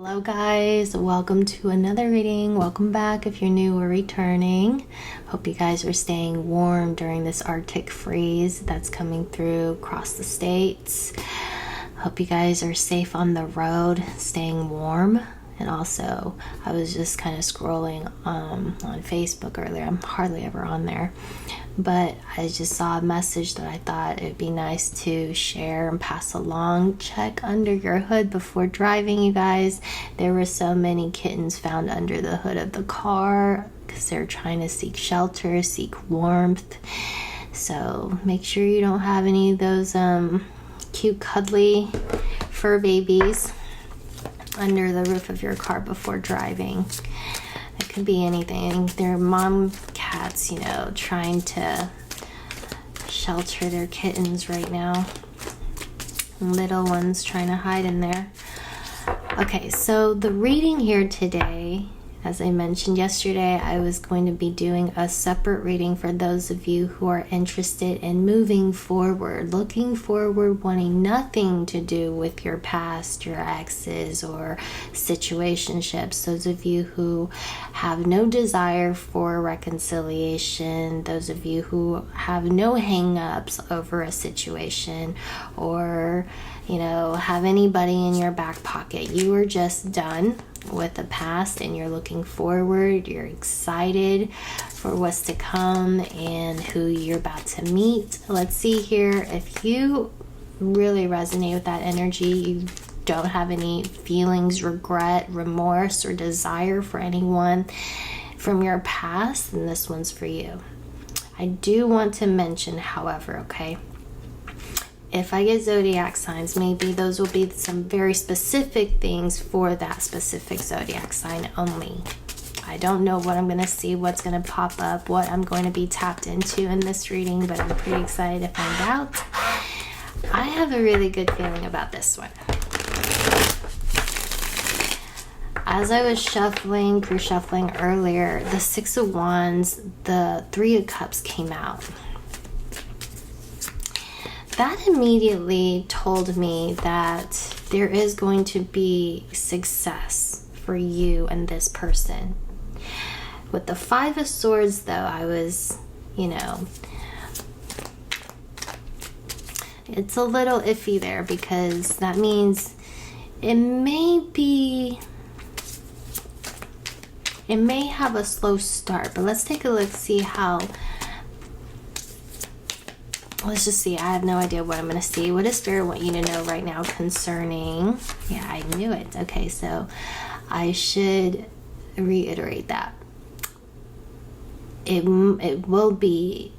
Hello guys, welcome to another reading. Welcome back if you're new or returning. Hope you guys are staying warm during this Arctic freeze that's coming through across the states. Hope you guys are safe on the road, staying warm. And also, I was just kind of scrolling on Facebook earlier. I'm hardly ever on there. But I just saw a message that I thought it'd be nice to share and pass along. Check under your hood before driving, you guys. There were so many kittens found under the hood of the car because they're trying to seek shelter, seek warmth. So make sure you don't have any of those cute, cuddly fur babies under the roof of your car before driving. It could be anything. They're mom cats, trying to shelter their kittens right now. Little ones trying to hide in there. Okay, so the reading here today, as I mentioned yesterday, I was going to be doing a separate reading for those of you who are interested in moving forward, looking forward, wanting nothing to do with your past, your exes, or situationships. Those of you who have no desire for reconciliation, those of you who have no hang-ups over a situation, or have anybody in your back pocket. You are just done with the past and you're looking forward. You're excited for what's to come and who you're about to meet. Let's see here. If you really resonate with that energy, you don't have any feelings, regret, remorse, or desire for anyone from your past, then this one's for you. I do want to mention, however, okay, if I get zodiac signs, maybe those will be some very specific things for that specific zodiac sign only. I don't know what I'm going to see, what's going to pop up, what I'm going to be tapped into in this reading, but I'm pretty excited to find out. I have a really good feeling about this one. As I was pre-shuffling earlier, the Six of Wands, the Three of Cups came out. That immediately told me that there is going to be success for you and this person. With the Five of Swords, though, I was, it's a little iffy there because that means it may have a slow start, but let's take a look, see how. Let's just see. I have no idea what I'm going to see. What does Spirit want you to know right now concerning... Yeah, I knew it. Okay, so I should reiterate that. It will be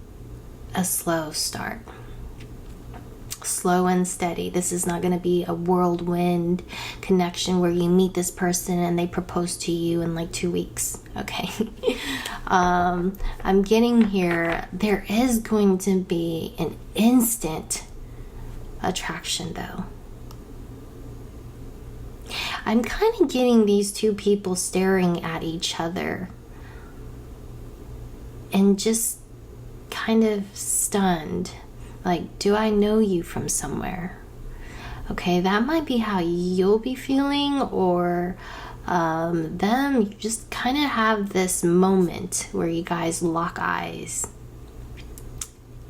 a slow start. Slow and steady. This is not going to be a whirlwind connection where you meet this person and they propose to you in like 2 weeks. Okay. I'm getting here. There is going to be an instant attraction, though. I'm kind of getting these two people staring at each other and just kind of stunned. Like, do I know you from somewhere? Okay, that might be how you'll be feeling, or them. You just kind of have this moment where you guys lock eyes.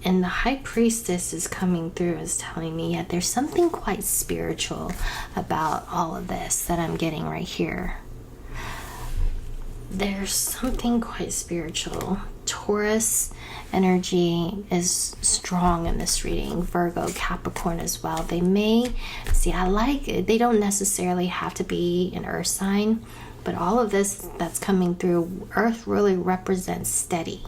And the High Priestess is coming through, is telling me, yeah, there's something quite spiritual about all of this that I'm getting right here. There's something quite spiritual. Taurus energy is strong in this reading. Virgo, Capricorn as well. They may, see, I like it. They don't necessarily have to be an earth sign, but all of this that's coming through, earth really represents steady.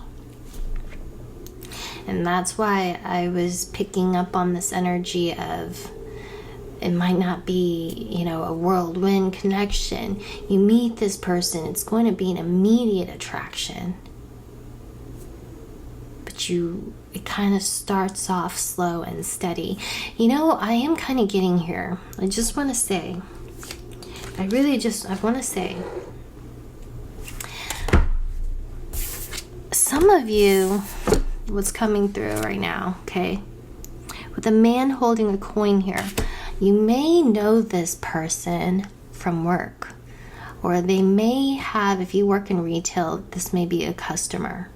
And that's why I was picking up on this energy of it might not be, a whirlwind connection. You meet this person, it's going to be an immediate attraction. But it kind of starts off slow and steady. I am kind of getting here. I just want to say, I want to say, some of you, what's coming through right now, okay, with a man holding a coin here, you may know this person from work. Or they may have, if you work in retail, this may be a customer.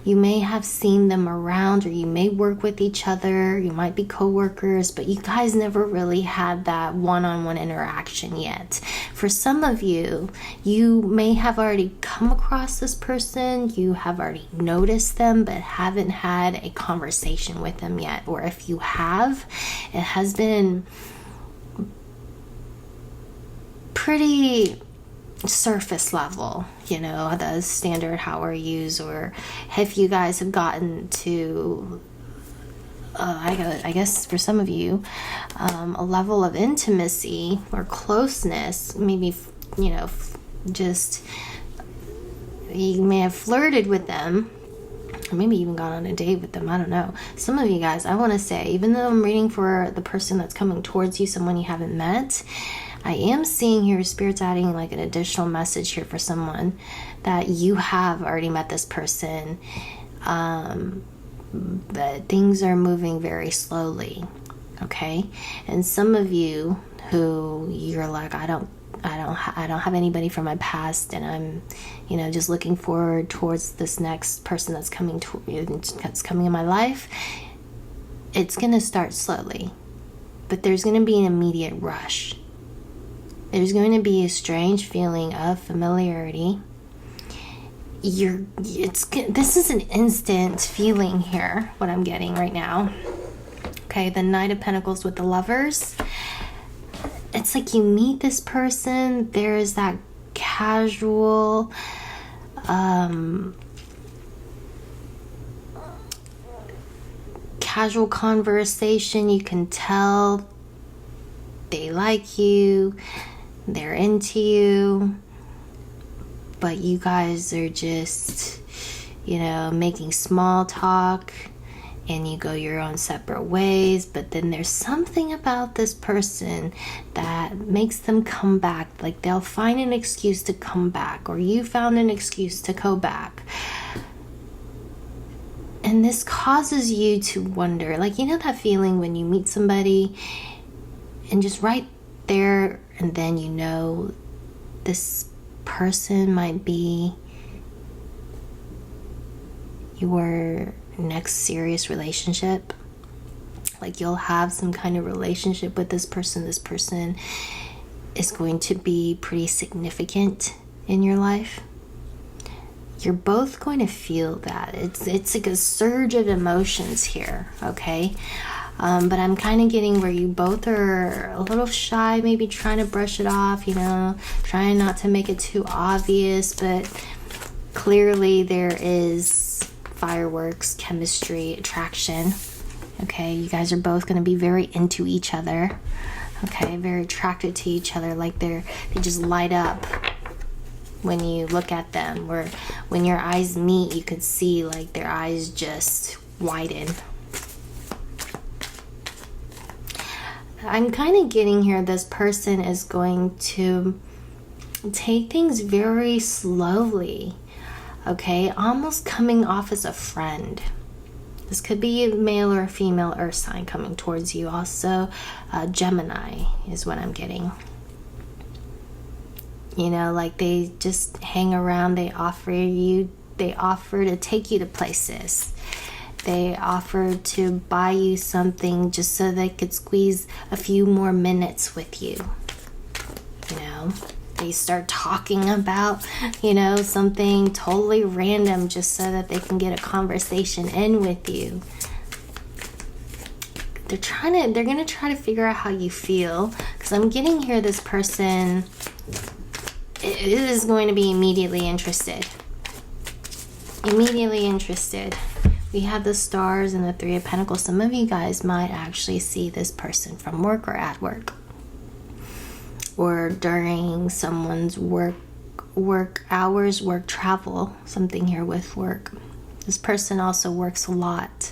You may have seen them around, or you may work with each other. You might be co-workers, but you guys never really had that one-on-one interaction yet. For some of you, you may have already come across this person. You have already noticed them, but haven't had a conversation with them yet. Or if you have, it has been pretty surface level, the standard how are yous, or if you guys have gotten to I guess for some of you a level of intimacy or closeness, maybe just you may have flirted with them, or maybe even gone on a date with them. I don't know. Some of you guys, I want to say, even though I'm reading for the person that's coming towards you, someone you haven't met, I am seeing here Spirit's adding like an additional message here for someone that you have already met this person, but things are moving very slowly, okay? And some of you who you're like, I don't have anybody from my past, and I'm, just looking forward towards this next person that's coming in my life. It's gonna start slowly, but there's gonna be an immediate rush. There's going to be a strange feeling of familiarity. This is an instant feeling here, what I'm getting right now. Okay, the Knight of Pentacles with the Lovers. It's like you meet this person, there's that casual conversation. You can tell they like you, they're into you, but you guys are just, making small talk, and you go your own separate ways. But then there's something about this person that makes them come back. Like they'll find an excuse to come back, or you found an excuse to go back. And this causes you to wonder, like, that feeling when you meet somebody and just right there and then this person might be your next serious relationship. Like you'll have some kind of relationship with this person. This person is going to be pretty significant in your life. You're both going to feel that. It's like a surge of emotions here, okay? But I'm kind of getting where you both are a little shy, maybe trying to brush it off, trying not to make it too obvious, but clearly there is fireworks, chemistry, attraction. Okay, you guys are both going to be very into each other. Okay, very attracted to each other, like they just light up when you look at them, where when your eyes meet, you could see like their eyes just widen. I'm kind of getting here this person is going to take things very slowly, okay? Almost coming off as a friend. This could be a male or a female earth sign coming towards you. Also, Gemini is what I'm getting. Like they just hang around. They offer to take you to places. They offer to buy you something just so they could squeeze a few more minutes with you. They start talking about, something totally random just so that they can get a conversation in with you. They're going to try to figure out how you feel, because I'm getting here this person is going to be immediately interested. Immediately interested. We have the Stars and the Three of Pentacles. Some of you guys might actually see this person from work or at work, or during someone's work hours, work travel, something here with work. This person also works a lot.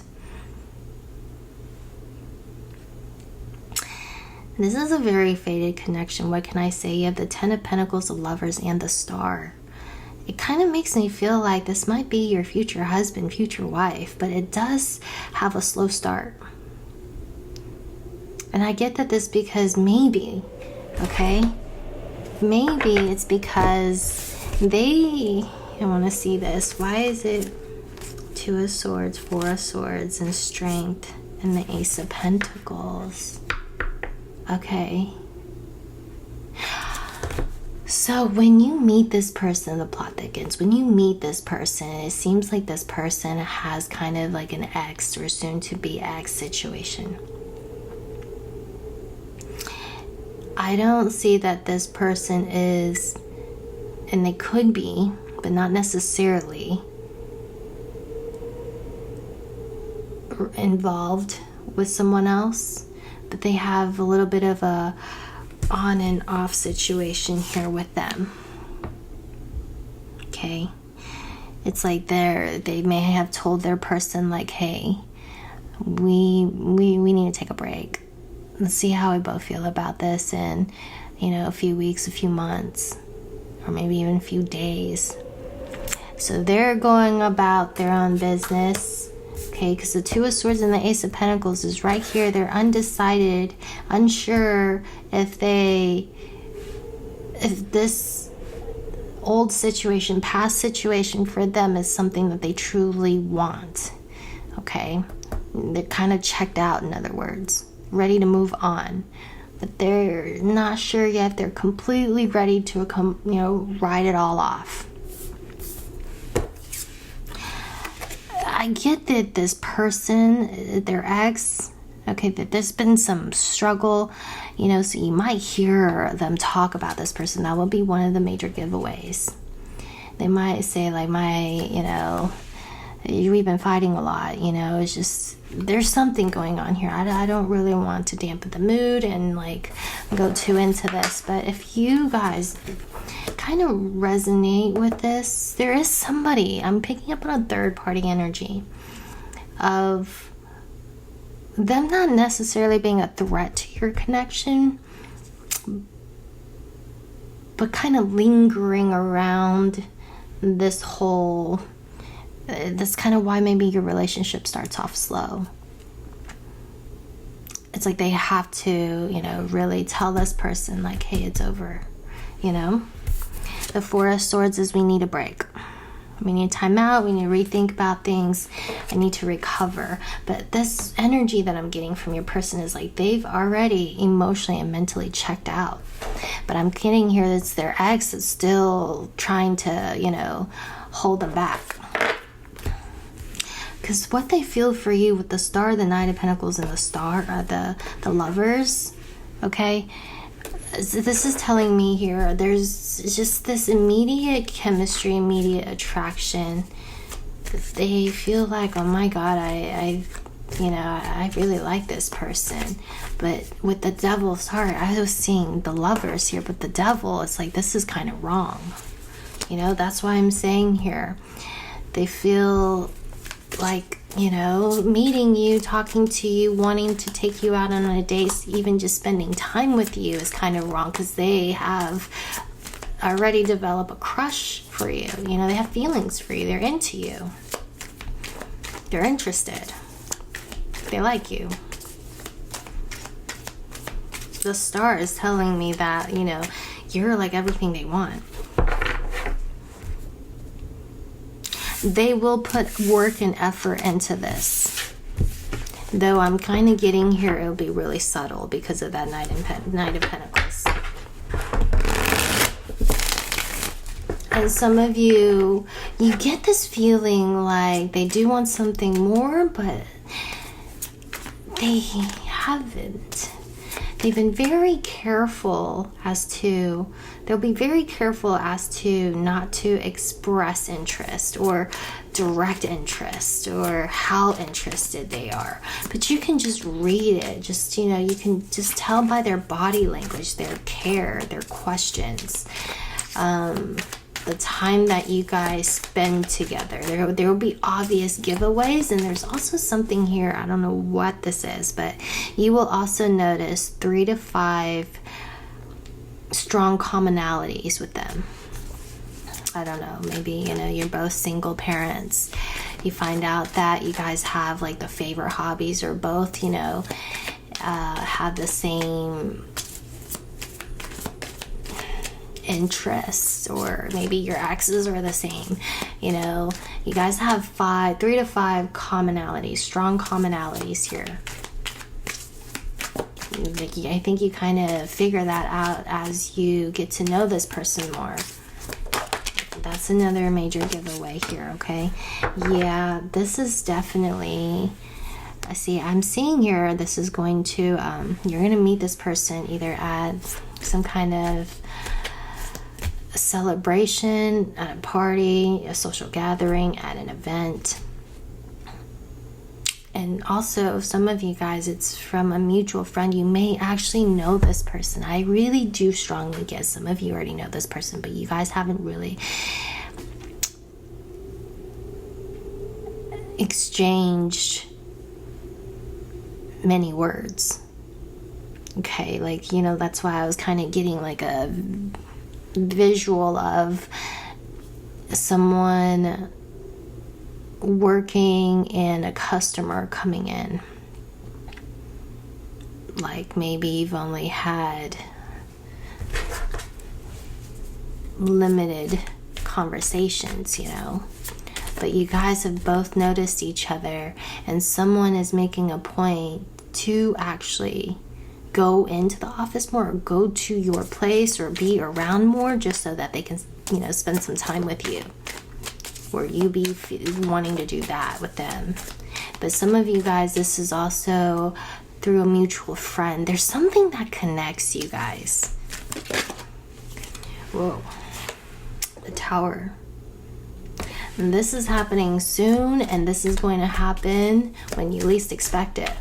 This is a very fated connection. What can I say? You have the Ten of Pentacles, the Lovers, and the Star. It kind of makes me feel like this might be your future husband, future wife, but it does have a slow start. And I get that this because maybe maybe it's because I want to see this. Why is it Two of Swords, Four of Swords, and Strength, and the Ace of Pentacles? Okay. So when you meet this person, the plot thickens. When you meet this person, it seems like this person has kind of like an ex or soon to be ex situation. I don't see that this person is, and they could be, but not necessarily, involved with someone else, but they have a little bit of a on and off situation here with them. Okay, it's like they may have told their person like, hey, we need to take a break. Let's see how we both feel about this in, a few weeks, a few months, or maybe even a few days. So they're going about their own business. Okay, because the Two of Swords and the Ace of Pentacles is right here. They're undecided, unsure if this old situation, past situation for them is something that they truly want. Okay, they're kind of checked out, in other words, ready to move on, but they're not sure yet. They're completely ready to write it all off. I get that this person, their ex, okay, that there's been some struggle, so you might hear them talk about this person. That will be one of the major giveaways. They might say like, we've been fighting a lot, it's just, there's something going on here. I don't really want to dampen the mood and go too into this, but if you guys kind of resonate with this, there is somebody, I'm picking up on a third party energy of them not necessarily being a threat to your connection, but kind of lingering around this whole, that's kind of why maybe your relationship starts off slow. It's like they have to, really tell this person like, hey, it's over, The Four of Swords is we need a break. We need time out. We need to rethink about things. I need to recover. But this energy that I'm getting from your person is like they've already emotionally and mentally checked out. But I'm getting here that's their ex that's still trying to, hold them back. Because what they feel for you with the Star, the Knight of Pentacles, and the Star, the Lovers, okay? This is telling me here there's just this immediate chemistry, immediate attraction. They feel like, oh my God, I really like this person. But with the Devil's heart, I was seeing the Lovers here, but the Devil, it's like this is kind of wrong. That's why I'm saying here. They feel like, meeting you, talking to you, wanting to take you out on a date, even just spending time with you is kind of wrong because they have already developed a crush for you. They have feelings for you. They're into you. They're interested. They like you. The Star is telling me that, you're like everything they want. They will put work and effort into this. Though I'm kind of getting here, it'll be really subtle because of that Knight of Pentacles. And some of you get this feeling like they do want something more, but they haven't. They've been very careful they'll be very careful as to not to express interest or direct interest or how interested they are. But you can just read it. Just, you can just tell by their body language, their care, their questions, the time that you guys spend together. There will be obvious giveaways, and there's also something here, I don't know what this is, but you will also notice 3 to 5 strong commonalities with them. I don't know, maybe, you're both single parents. You find out that you guys have like the favorite hobbies, or both, have the same interests, or maybe your exes are the same. You know, you guys have 3 to 5 commonalities, strong commonalities here. I think you kind of figure that out as you get to know this person more. That's another major giveaway here, okay? Yeah, this is definitely, I'm seeing here, this is going to, you're going to meet this person either at some kind of a celebration, at a party, a social gathering, at an event. And also, some of you guys, it's from a mutual friend. You may actually know this person. I really do strongly guess some of you already know this person, but you guys haven't really exchanged many words. Okay, like, you know, that's why I was kind of getting like a visual of someone working and a customer coming in. Like maybe you've only had limited conversations, you know, but you guys have both noticed each other, and someone is making a point to actually go into the office more, or go to your place, or be around more, just so that they can, you know, spend some time with you, or you be wanting to do that with them. But some of you guys, this is also through a mutual friend. There's something that connects you guys. Whoa. The Tower. And this is happening soon, and this is going to happen when you least expect it.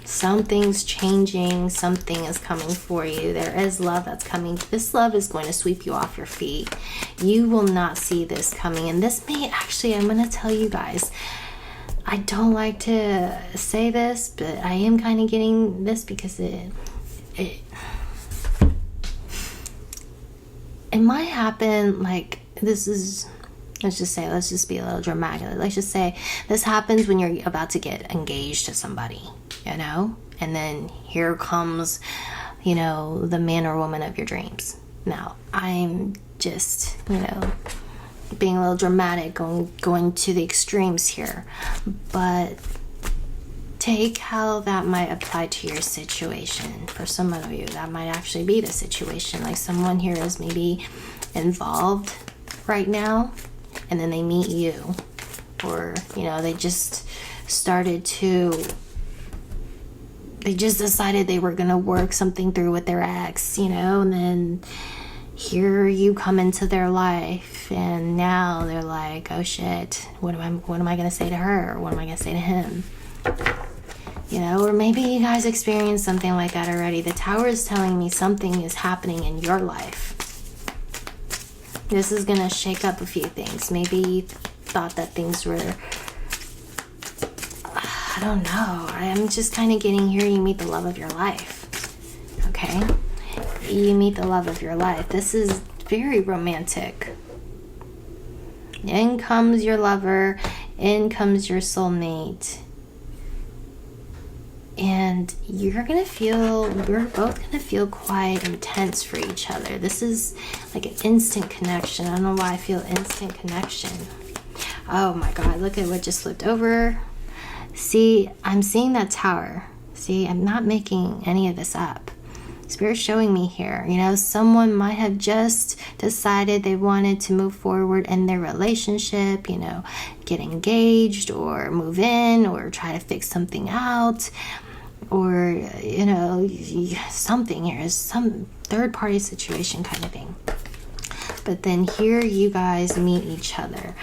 Something's changing, something is coming for you. There is love that's coming. This love is going to sweep you off your feet. You will not see this coming. And this may actually, I'm going to tell you guys, I don't like to say this, but I am kind of getting this because it might happen. Like, this is, let's just be a little dramatic. Let's just say this happens when you're about to get engaged to somebody, you know? And then here comes, you know, the man or woman of your dreams. Now, I'm just, you know, being a little dramatic, going to the extremes here. But take how that might apply to your situation. For some of you, that might actually be the situation. Like, someone here is maybe involved right now, and then they meet you, or, you know, they just decided they were gonna work something through with their ex, you know, and then here you come into their life, and now they're like, oh shit, what am I gonna say to her, or what am I gonna say to him? You know, or maybe you guys experienced something like that already. The Tower is telling me something is happening in your life. This is gonna shake up a few things. Maybe you thought that things were, I don't know. I'm just kind of getting here. You meet the love of your life. Okay? You meet the love of your life. This is very romantic. In comes your lover. In comes your soulmate. And we're both gonna feel quite intense for each other. This is like an instant connection. I don't know why I feel instant connection. Oh my God, look at what just flipped over. See, I'm seeing that Tower. See, I'm not making any of this up. Spirit's showing me here, you know, someone might have just decided they wanted to move forward in their relationship, you know, get engaged or move in or try to fix something out, or, you know, something here is some third party situation kind of thing. But then here you guys meet each other.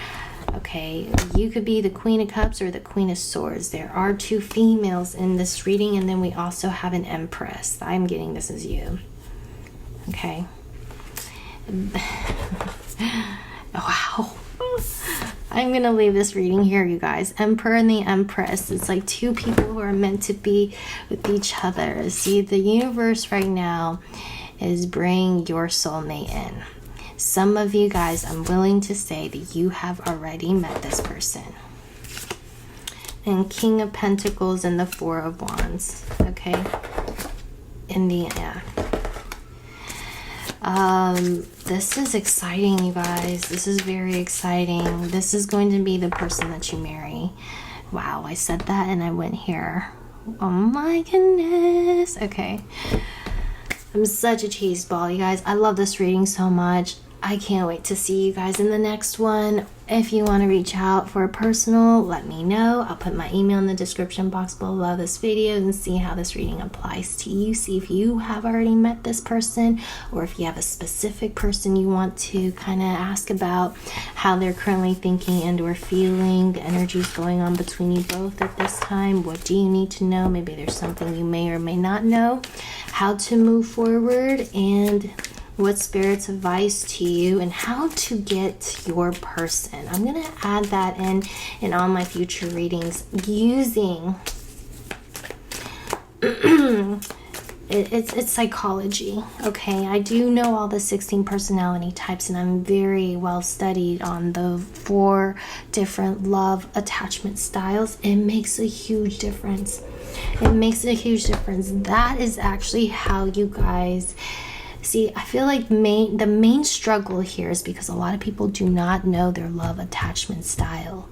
Okay, you could be the Queen of Cups or the Queen of Swords. There are 2 females in this reading, and then we also have an Empress. I'm getting this as you. Okay. Wow. I'm going to leave this reading here, you guys. Emperor and the Empress. It's like 2 people who are meant to be with each other. See, the universe right now is bringing your soulmate in. Some of you guys, I'm willing to say that you have already met this person. And King of Pentacles and the 4 of Wands. Okay? In the This is exciting, you guys. This is very exciting. This is going to be the person that you marry. Wow, I said that and I went here. Oh my goodness. Okay. I'm such a cheese ball, you guys. I love this reading so much. I can't wait to see you guys in the next one. If you want to reach out for a personal, let me know. I'll put my email in the description box below this video and see how this reading applies to you. See if you have already met this person, or if you have a specific person you want to kind of ask about how they're currently thinking and or feeling, the energies going on between you both at this time. What do you need to know? Maybe there's something you may or may not know. How to move forward, and what Spirit's advice to you, and how to get your person. I'm going to add that in all my future readings using it's psychology. Okay, I do know all the 16 personality types, and I'm very well studied on the 4 different love attachment styles. It makes a huge difference. It makes a huge difference. That is actually how you guys see. I feel like the main struggle here is because a lot of people do not know their love attachment style.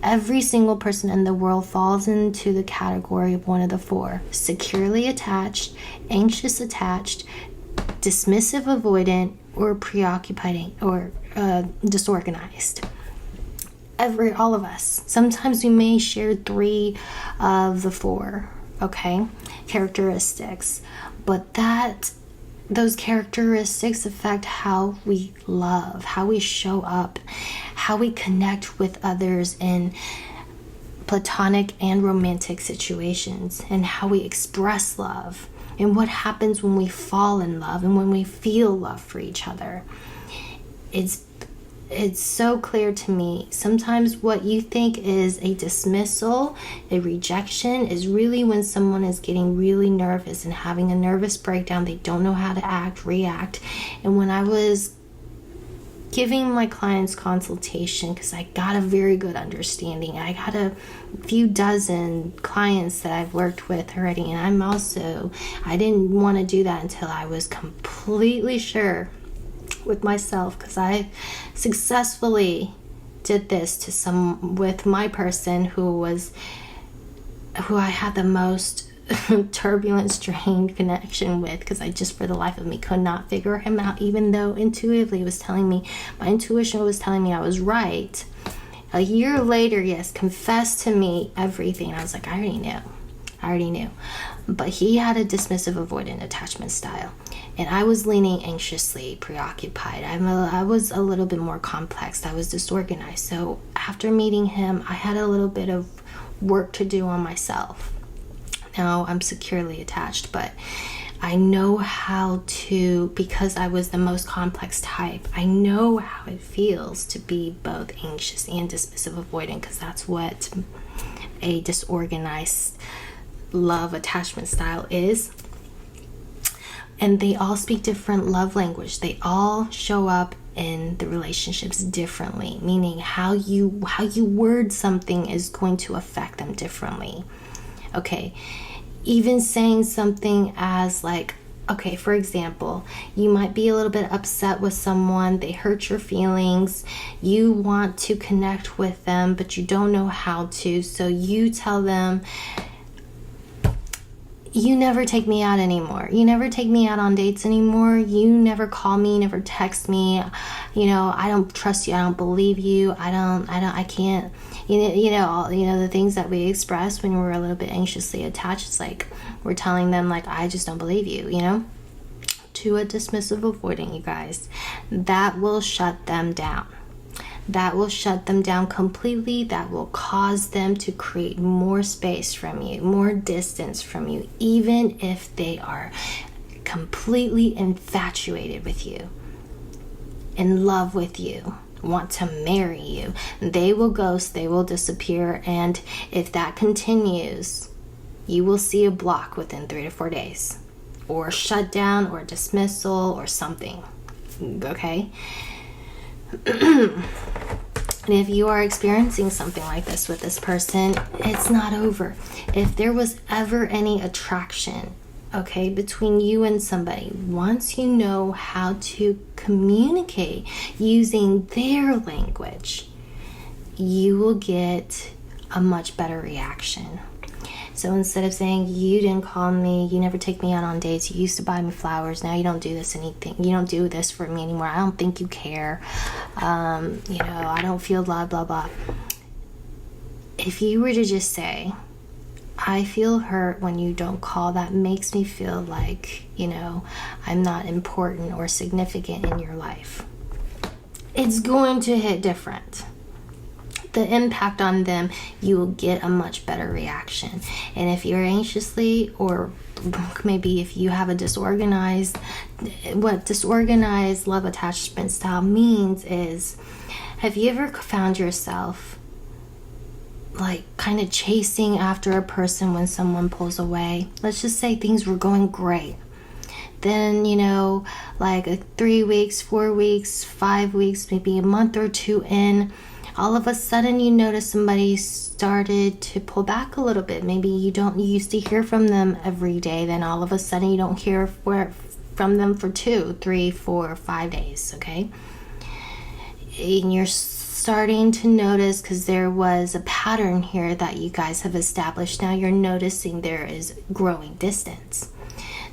Every single person in the world falls into the category of one of the 4: securely attached, anxious attached, dismissive avoidant, or preoccupied or disorganized. All of us. Sometimes we may share 3 of the 4, okay, characteristics, but those characteristics affect how we love, how we show up, how we connect with others in platonic and romantic situations, and how we express love, and what happens when we fall in love and when we feel love for each other. It's so clear to me. Sometimes what you think is a dismissal, a rejection, is really when someone is getting really nervous and having a nervous breakdown. They don't know how to react. And when I was giving my clients consultation, because I got a very good understanding, I got a few dozen clients that I've worked with already, and I didn't want to do that until I was completely sure with myself, because I successfully did this with my person who I had the most turbulent, strained connection with, because I just for the life of me could not figure him out, even though intuitively my intuition was telling me I was right. A year later, yes, confessed to me everything. I was like, I already knew. But he had a dismissive avoidant attachment style, and I was leaning anxiously preoccupied. I was a little bit more complex. I was disorganized. So after meeting him, I had a little bit of work to do on myself. Now I'm securely attached, but I know how to, because I was the most complex type, I know how it feels to be both anxious and dismissive avoidant, because that's what a disorganized love attachment style is. And they all speak different love language. They all show up in the relationships differently, meaning how you word something is going to affect them differently. Okay, even saying something as like, okay, for example, you might be a little bit upset with someone, they hurt your feelings, you want to connect with them, but you don't know how to, so you tell them, you never take me out anymore. You never take me out on dates anymore. You never call me, never text me. I don't trust you. I don't believe you. I can't, the things that we express when we're a little bit anxiously attached. It's like we're telling them, like, I just don't believe you, to a dismissive avoidant, you guys. That will shut them down. That will shut them down completely. That will cause them to create more space from you, more distance from you, even if they are completely infatuated with you, in love with you, want to marry you. They will ghost, they will disappear, and if that continues, you will see a block within 3 to 4 days, or shut down, or dismissal, or something. Okay? And if you are experiencing something like this with this person, it's not over. If there was ever any attraction, okay, between you and somebody, once you know how to communicate using their language, you will get a much better reaction. So instead of saying, you didn't call me, you never take me out on dates, you used to buy me flowers, now you don't do this for me anymore, I don't think you care, I don't feel blah blah blah. If you were to just say, I feel hurt when you don't call, that makes me feel like, I'm not important or significant in your life, it's going to hit different. The impact on them, you will get a much better reaction. And if you're anxiously, or maybe if you have a disorganized love attachment style means is, have you ever found yourself like kind of chasing after a person when someone pulls away? Let's just say things were going great. Then, like 3 weeks, 4 weeks, 5 weeks, maybe a month or two in, all of a sudden you notice somebody started to pull back a little bit. Maybe you used to hear from them every day. Then all of a sudden you don't hear from them for 2, 3, 4, 5 days, okay? And you're starting to notice, because there was a pattern here that you guys have established. Now you're noticing there is growing distance.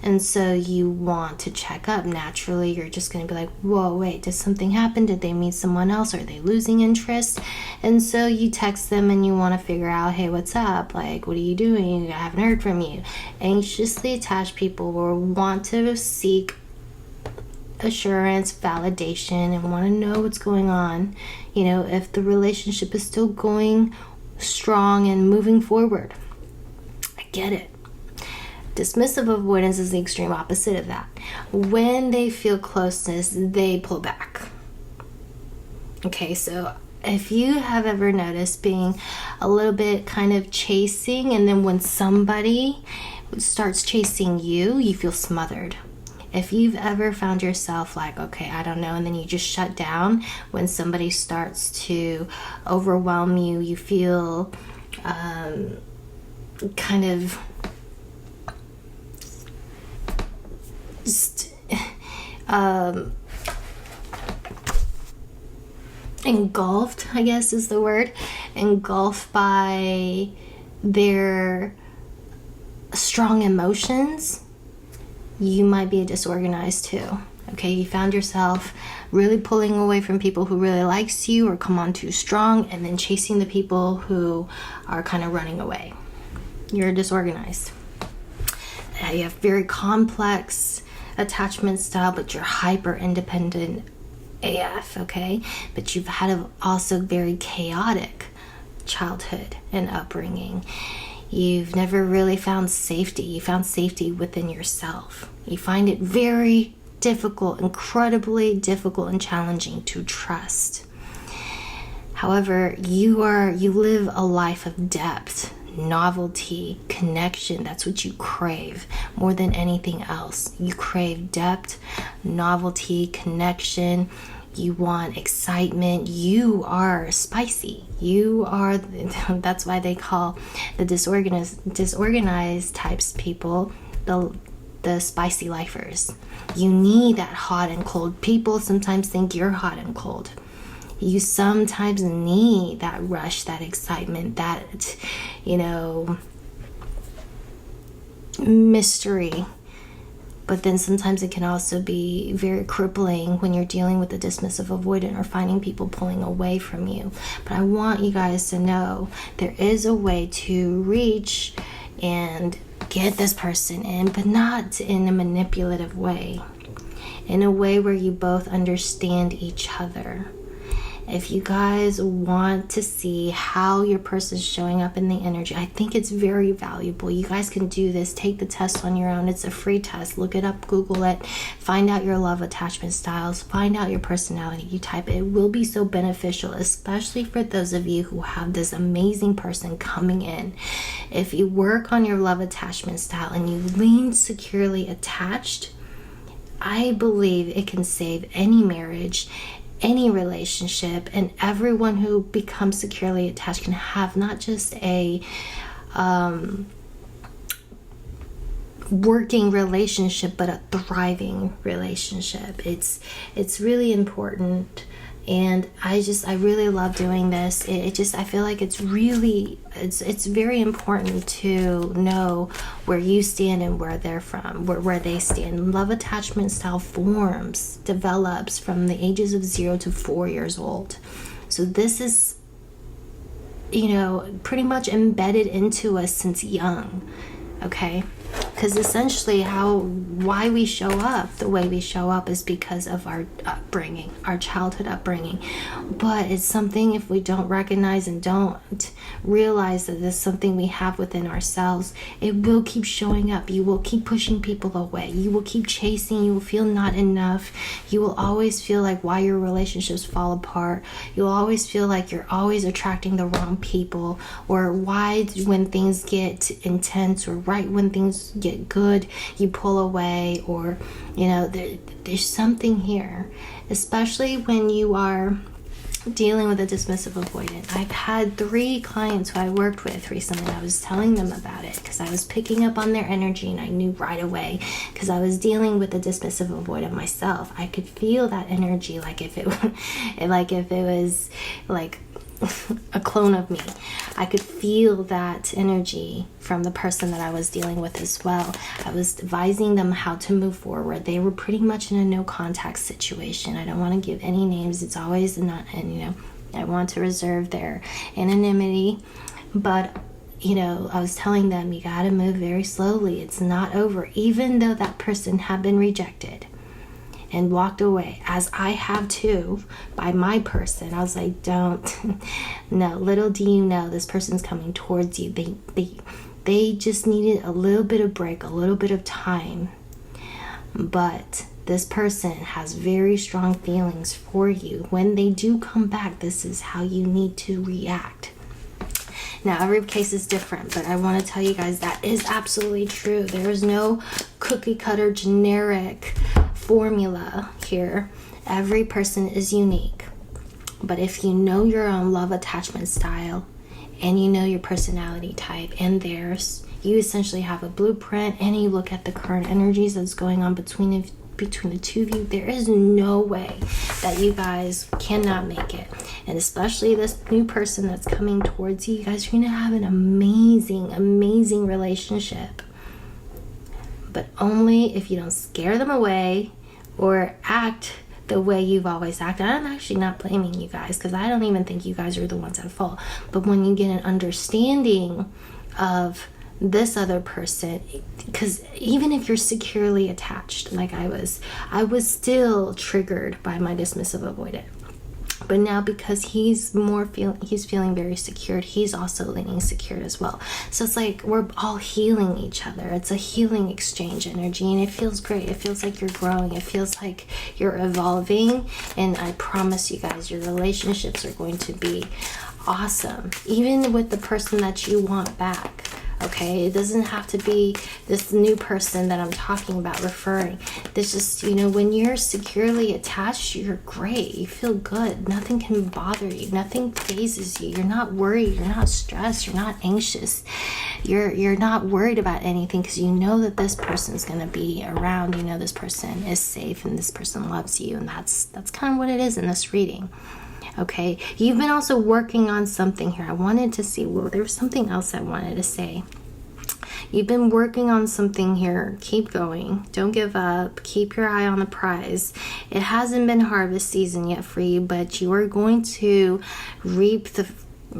And so you want to check up. Naturally, you're just going to be like, whoa, wait, did something happen? Did they meet someone else? Are they losing interest? And so you text them and you want to figure out, hey, what's up? Like, what are you doing? I haven't heard from you. Anxiously attached people will want to seek assurance, validation, and want to know what's going on. If the relationship is still going strong and moving forward. I get it. Dismissive avoidance is the extreme opposite of that. When they feel closeness, they pull back. Okay, so if you have ever noticed being a little bit kind of chasing, and then when somebody starts chasing you, you feel smothered. If you've ever found yourself like, okay, I don't know, and then you just shut down when somebody starts to overwhelm you, you feel kind of engulfed, I guess is the word, engulfed by their strong emotions, you might be disorganized too. Okay, you found yourself really pulling away from people who really likes you or come on too strong, and then chasing the people who are kind of running away. You're disorganized. You have very complex attachment style, but you're hyper independent AF, okay? But you've had also very chaotic childhood and upbringing. You've never really found safety. You found safety within yourself. You find it very difficult, incredibly difficult and challenging to trust. However, you live a life of depth, novelty, connection. That's what you crave more than anything else. You crave depth, novelty, connection. You want excitement. You are spicy. That's why they call the disorganized types people the spicy lifers. You need that hot and cold. People sometimes think you're hot and cold. You sometimes need that rush, that excitement, that, mystery. But then sometimes it can also be very crippling when you're dealing with the dismissive avoidant or finding people pulling away from you. But I want you guys to know there is a way to reach and get this person in, but not in a manipulative way. In a way where you both understand each other. If you guys want to see how your person's showing up in the energy, I think it's very valuable. You guys can do this. Take the test on your own. It's a free test. Look it up, Google it. Find out your love attachment styles. Find out your personality. You type it. It will be so beneficial, especially for those of you who have this amazing person coming in. If you work on your love attachment style and you lean securely attached, I believe it can save any marriage, any relationship, and everyone who becomes securely attached can have not just a working relationship, but a thriving relationship. It's really important. And I really love doing this. I feel like it's very important to know where you stand and where they're from, where they stand. Love attachment style develops from the ages of 0 to 4 years old. So this is, pretty much embedded into us since young, okay? Because essentially why we show up the way we show up is because of our upbringing, our childhood upbringing. But it's something, if we don't recognize and don't realize that it's something we have within ourselves, it will keep showing up. You will keep pushing people away. You will keep chasing. You will feel not enough. You will always feel like why your relationships fall apart. You'll always feel like you're always attracting the wrong people, or why when things get intense, or right when things get good, you pull away, or there's something here, especially when you are dealing with a dismissive avoidant. I've had 3 clients who I worked with recently. I was telling them about it because I was picking up on their energy, and I knew right away because I was dealing with a dismissive avoidant myself. I could feel that energy, like if it was like a clone of me. I could feel that energy from the person that I was dealing with as well. I was advising them how to move forward. They were pretty much in a no contact situation. I don't want to give any names. It's always not, and I want to reserve their anonymity, but I was telling them, you got to move very slowly. It's not over, even though that person had been rejected and walked away, as I have too, by my person. I was like, don't. No, little do you know, this person's coming towards you. They just needed a little bit of break, a little bit of time. But this person has very strong feelings for you. When they do come back, this is how you need to react. Now, every case is different, but I want to tell you guys that is absolutely true. There is no cookie cutter generic formula here. Every person is unique. But if you know your own love attachment style, and you know your personality type and theirs, you essentially have a blueprint, and you look at the current energies that's going on between the two of you, there is no way that you guys cannot make it. And especially this new person that's coming towards you, you guys are going to have an amazing relationship. But only if you don't scare them away or act the way you've always acted. I'm actually not blaming you guys, because I don't even think you guys are the ones at fault. But when you get an understanding of this other person, because even if you're securely attached like I was still triggered by my dismissive avoidant. But now, because he's feeling very secured, he's also leaning secured as well. So it's like we're all healing each other. It's a healing exchange energy, and it feels great. It feels like you're growing. It feels like you're evolving. And I promise you guys, your relationships are going to be awesome, even with the person that you want back. Okay, it doesn't have to be this new person that I'm talking about referring. This just, when you're securely attached, you're great. You feel good. Nothing can bother you. Nothing phases you. You're not worried. You're not stressed. You're not anxious. You're not worried about anything, because you know that this person's going to be around. You know this person is safe, and this person loves you. And that's kind of what it is in this reading. Okay, you've been also working on something here. I wanted to see, there was something else I wanted to say. You've been working on something here. Keep going. Don't give up. Keep your eye on the prize. It hasn't been harvest season yet for you, but you are going to reap the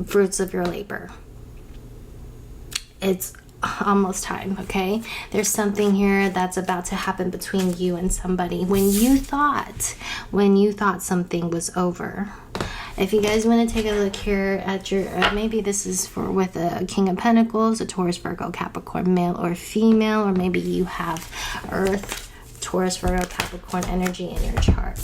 fruits of your labor. It's almost time, okay? There's something here that's about to happen between you and somebody. When you thought something was over. If you guys want to take a look here at your, maybe this is with a King of Pentacles, a Taurus, Virgo, Capricorn, male or female, or maybe you have Earth, Taurus, Virgo, Capricorn energy in your chart.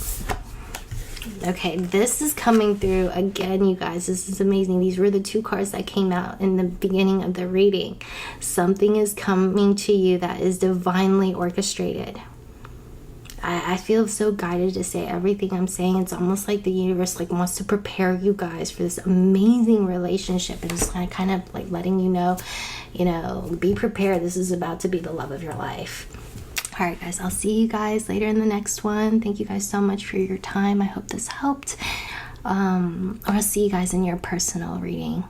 Okay, this is coming through again, you guys. This is amazing. These were the 2 cards that came out in the beginning of the reading. Something is coming to you that is divinely orchestrated. I feel so guided to say everything I'm saying. It's almost like the universe like wants to prepare you guys for this amazing relationship, and just kind of like letting you know, be prepared. This is about to be the love of your life. All right, guys, I'll see you guys later in the next one. Thank you guys so much for your time. I hope this helped. I'll see you guys in your personal reading.